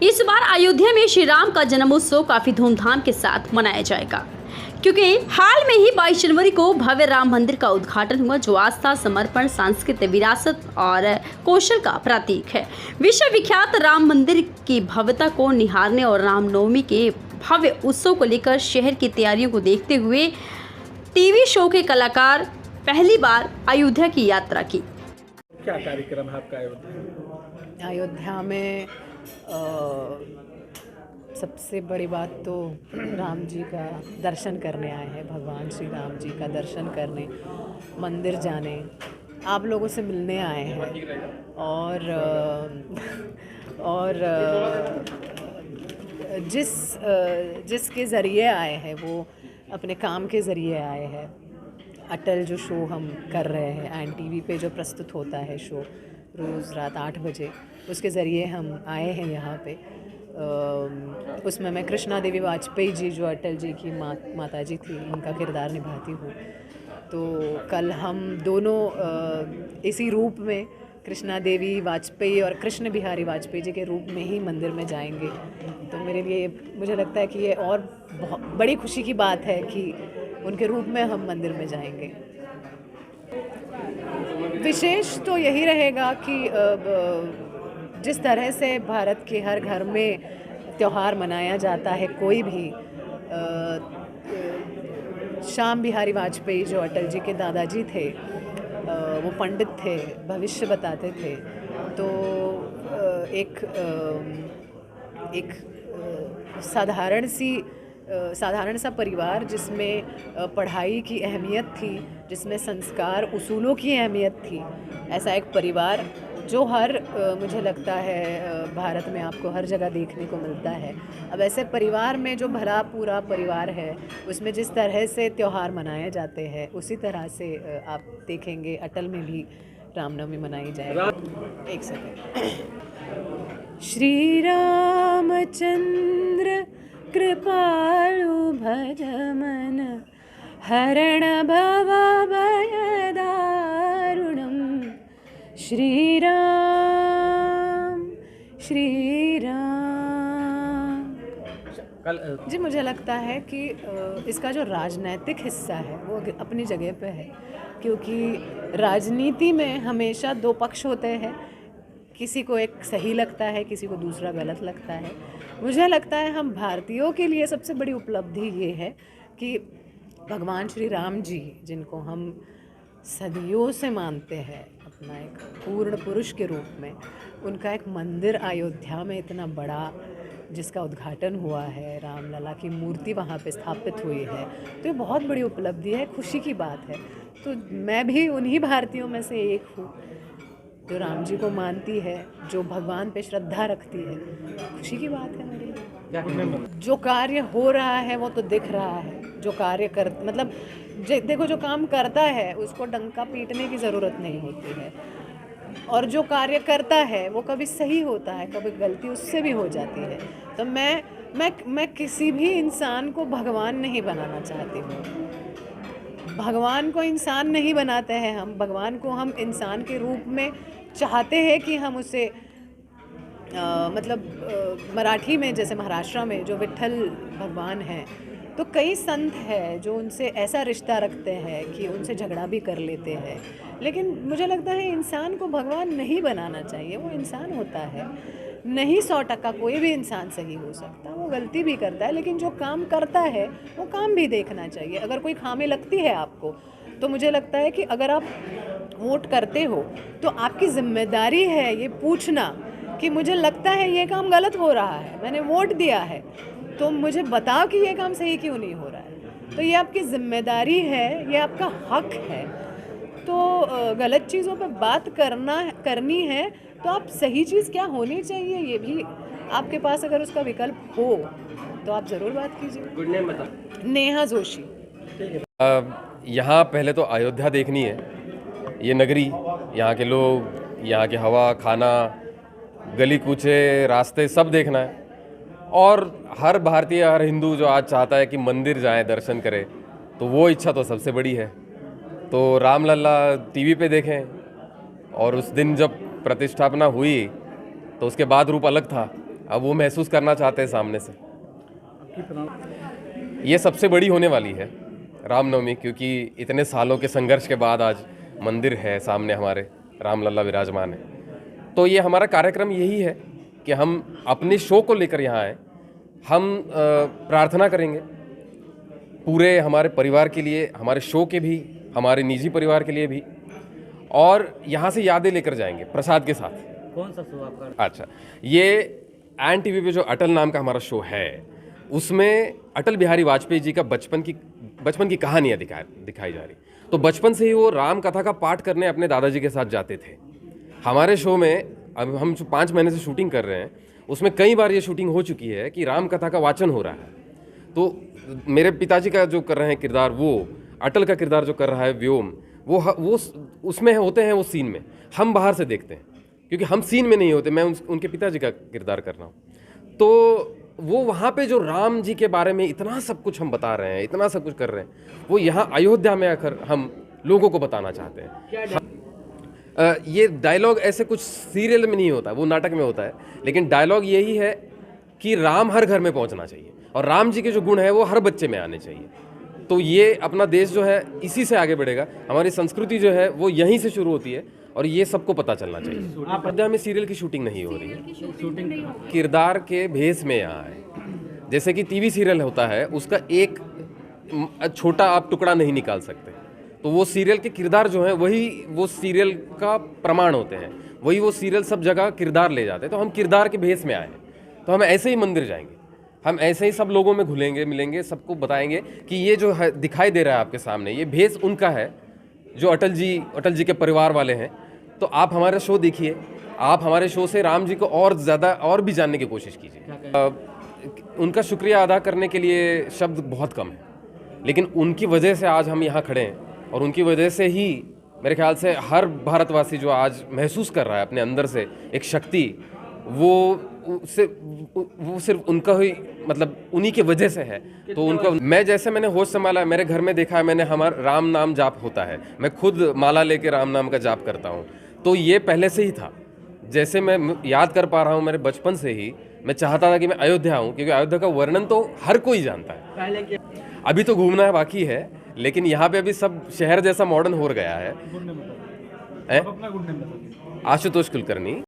इस बार अयोध्या में श्री राम का जन्मोत्सव काफी धूमधाम के साथ मनाया जाएगा, क्योंकि हाल में ही 22 जनवरी को भव्य राम मंदिर का उद्घाटन हुआ, जो आस्था, समर्पण, सांस्कृतिक विरासत और कौशल का प्रतीक है। विश्व विख्यात राम मंदिर की भव्यता को निहारने और रामनवमी के भव्य उत्सव को लेकर शहर की तैयारियों को देखते हुए टीवी शो के कलाकार पहली बार अयोध्या की यात्रा की। क्या कार्यक्रम है आपका अयोध्या? अयोध्या में सबसे बड़ी बात तो राम जी का दर्शन करने आए हैं। भगवान श्री राम जी का दर्शन करने, मंदिर जाने, आप लोगों से मिलने आए हैं और जिसके ज़रिए आए हैं वो अपने काम के ज़रिए आए हैं। अटल जो शो हम कर रहे हैं NTV पे जो प्रस्तुत होता है शो रोज़ रात 8 बजे, उसके ज़रिए हम आए हैं यहाँ पे। उसमें मैं कृष्णा देवी वाजपेयी जी जो अटल जी की माता जी थी, उनका किरदार निभाती हूँ। तो कल हम दोनों इसी रूप में कृष्णा देवी वाजपेयी और कृष्ण बिहारी वाजपेयी जी के रूप में ही मंदिर में जाएंगे। तो मेरे लिए मुझे लगता है कि ये और बहुत बड़ी खुशी की बात है कि उनके रूप में हम मंदिर में जाएंगे। विशेष तो यही रहेगा कि जिस तरह से भारत के हर घर में त्यौहार मनाया जाता है, कोई भी श्याम बिहारी वाजपेयी जो अटल जी के दादाजी थे, वो पंडित थे, भविष्य बताते थे। तो एक साधारण सा परिवार जिसमें पढ़ाई की अहमियत थी, जिसमें संस्कार उसूलों की अहमियत थी, ऐसा एक परिवार जो मुझे लगता है भारत में आपको हर जगह देखने को मिलता है। अब ऐसे परिवार में जो भरा पूरा परिवार है, उसमें जिस तरह से त्यौहार मनाए जाते हैं, उसी तरह से आप देखेंगे अटल में भी रामनवमी मनाई जाएगी। एक सेकंड। श्री रामचंद्र कृपालु भजमन हरण भव भय दारुणम श्री राम जी। मुझे लगता है कि इसका जो राजनैतिक हिस्सा है वो अपनी जगह पे है, क्योंकि राजनीति में हमेशा दो पक्ष होते हैं। किसी को एक सही लगता है, किसी को दूसरा गलत लगता है। मुझे लगता है हम भारतीयों के लिए सबसे बड़ी उपलब्धि ये है कि भगवान श्री राम जी, जिनको हम सदियों से मानते हैं अपना एक पूर्ण पुरुष के रूप में, उनका एक मंदिर अयोध्या में इतना बड़ा जिसका उद्घाटन हुआ है, रामलला की मूर्ति वहाँ पे स्थापित हुई है, तो ये बहुत बड़ी उपलब्धि है, खुशी की बात है। तो मैं भी उन्हीं भारतीयों में से एक हूँ जो राम जी को मानती है, जो भगवान पे श्रद्धा रखती है। खुशी की बात है मेरे लिए। जो कार्य हो रहा है वो तो दिख रहा है। जो कार्य देखो, जो काम करता है उसको डंका पीटने की ज़रूरत नहीं होती है, और जो कार्य करता है वो कभी सही होता है, कभी गलती उससे भी हो जाती है। तो मैं किसी भी इंसान को भगवान नहीं बनाना चाहती हूँ। भगवान को इंसान नहीं बनाते हैं हम, भगवान को हम इंसान के रूप में चाहते हैं कि हम उसे मराठी में, जैसे महाराष्ट्र में जो विट्ठल भगवान हैं, तो कई संत हैं जो उनसे ऐसा रिश्ता रखते हैं कि उनसे झगड़ा भी कर लेते हैं। लेकिन मुझे लगता है इंसान को भगवान नहीं बनाना चाहिए। वो इंसान होता है, नहीं 100% कोई भी इंसान सही हो सकता, वो गलती भी करता है, लेकिन जो काम करता है वो काम भी देखना चाहिए। अगर कोई खामी लगती है आपको, तो मुझे लगता है कि अगर आप वोट करते हो तो आपकी जिम्मेदारी है ये पूछना कि मुझे लगता है ये काम गलत हो रहा है, मैंने वोट दिया है, तो मुझे बताओ कि ये काम सही क्यों नहीं हो रहा है। तो ये आपकी जिम्मेदारी है, ये आपका हक है। तो गलत चीज़ों पे बात करनी है तो आप सही चीज़ क्या होनी चाहिए ये भी आपके पास अगर उसका विकल्प हो तो आप ज़रूर बात कीजिए। गुड नेम बता। नेहा जोशी। यहाँ पहले तो अयोध्या देखनी है, ये नगरी, यहाँ के लोग, यहाँ की हवा, खाना, गली कूचे, रास्ते सब देखना है। और हर भारतीय, हर हिंदू जो आज चाहता है कि मंदिर जाए, दर्शन करे, तो वो इच्छा तो सबसे बड़ी है। तो रामलला टीवी पे देखें, और उस दिन जब प्रतिष्ठापना हुई तो उसके बाद रूप अलग था, अब वो महसूस करना चाहते हैं सामने से। आपकी प्रणा ये सबसे बड़ी होने वाली है रामनवमी, क्योंकि इतने सालों के संघर्ष के बाद आज मंदिर है सामने, हमारे रामलला विराजमान है। तो ये हमारा कार्यक्रम यही है कि हम अपने शो को लेकर यहाँ आए। हम प्रार्थना करेंगे पूरे हमारे परिवार के लिए, हमारे शो के भी, हमारे निजी परिवार के लिए भी, और यहाँ से यादें लेकर जाएंगे प्रसाद के साथ। कौन सा शो आपका? अच्छा, ये एन टीवी पे जो अटल नाम का हमारा शो है, उसमें अटल बिहारी वाजपेयी जी का बचपन की कहानियाँ दिखाई जा रही। तो बचपन से ही वो राम कथा का पाठ करने अपने दादाजी के साथ जाते थे। हमारे शो में अब हम जो 5 महीने से शूटिंग कर रहे हैं, उसमें कई बार ये शूटिंग हो चुकी है कि राम कथा का वाचन हो रहा है। तो मेरे पिताजी का जो कर रहे हैं किरदार, वो अटल का किरदार जो कर रहा है व्योम, वो उसमें होते हैं, वो सीन में हम बाहर से देखते हैं, क्योंकि हम सीन में नहीं होते। मैं उनके पिताजी का किरदार कर रहा हूँ। तो वो वहाँ पे जो राम जी के बारे में इतना सब कुछ हम बता रहे हैं, इतना सब कुछ कर रहे हैं, वो यहाँ अयोध्या में आकर हम लोगों को बताना चाहते हैं। ये डायलॉग ऐसे कुछ सीरियल में नहीं होता, वो नाटक में होता है, लेकिन डायलॉग यही है कि राम हर घर में पहुँचना चाहिए और राम जी के जो गुण हैं वो हर बच्चे में आने चाहिए। तो ये अपना देश जो है इसी से आगे बढ़ेगा। हमारी संस्कृति जो है वो यहीं से शुरू होती है और ये सबको पता चलना चाहिए। अयोध्या में सीरियल की शूटिंग नहीं हो रही है, शूटिंग किरदार के भेस में यहाँ है। जैसे कि टीवी सीरियल होता है, उसका एक छोटा आप टुकड़ा नहीं निकाल सकते, तो वो सीरियल के किरदार जो हैं वही वो सीरियल का प्रमाण होते हैं, वही वो सीरियल सब जगह किरदार ले जाते हैं। तो हम किरदार के भेस में आए हैं, तो हम ऐसे ही मंदिर जाएंगे, हम ऐसे ही सब लोगों में घुलेंगे मिलेंगे, सबको बताएंगे कि ये जो है दिखाई दे रहा है आपके सामने, ये भेस उनका है जो अटल जी के परिवार वाले हैं। तो आप हमारा शो देखिए, आप हमारे शो से राम जी को और ज़्यादा और भी जानने की कोशिश कीजिए। उनका शुक्रिया अदा करने के लिए शब्द बहुत कम है, लेकिन उनकी वजह से आज हम यहाँ खड़े हैं और उनकी वजह से ही मेरे ख्याल से हर भारतवासी जो आज महसूस कर रहा है अपने अंदर से एक शक्ति, वो सिर्फ उनका ही, मतलब उन्हीं की वजह से है। तो उनका मैंने होश संभाला, मेरे घर में देखा है मैंने, हमारा राम नाम जाप होता है, मैं खुद माला लेके राम नाम का जाप करता हूँ। तो ये पहले से ही था, जैसे मैं याद कर पा रहा हूँ, मेरे बचपन से ही मैं चाहता था कि मैं अयोध्या आऊँ, क्योंकि अयोध्या का वर्णन तो हर कोई जानता है। अभी तो घूमना है बाकी है, लेकिन यहाँ पे अभी सब शहर जैसा मॉडर्न हो गया है। आशुतोष कुलकर्णी।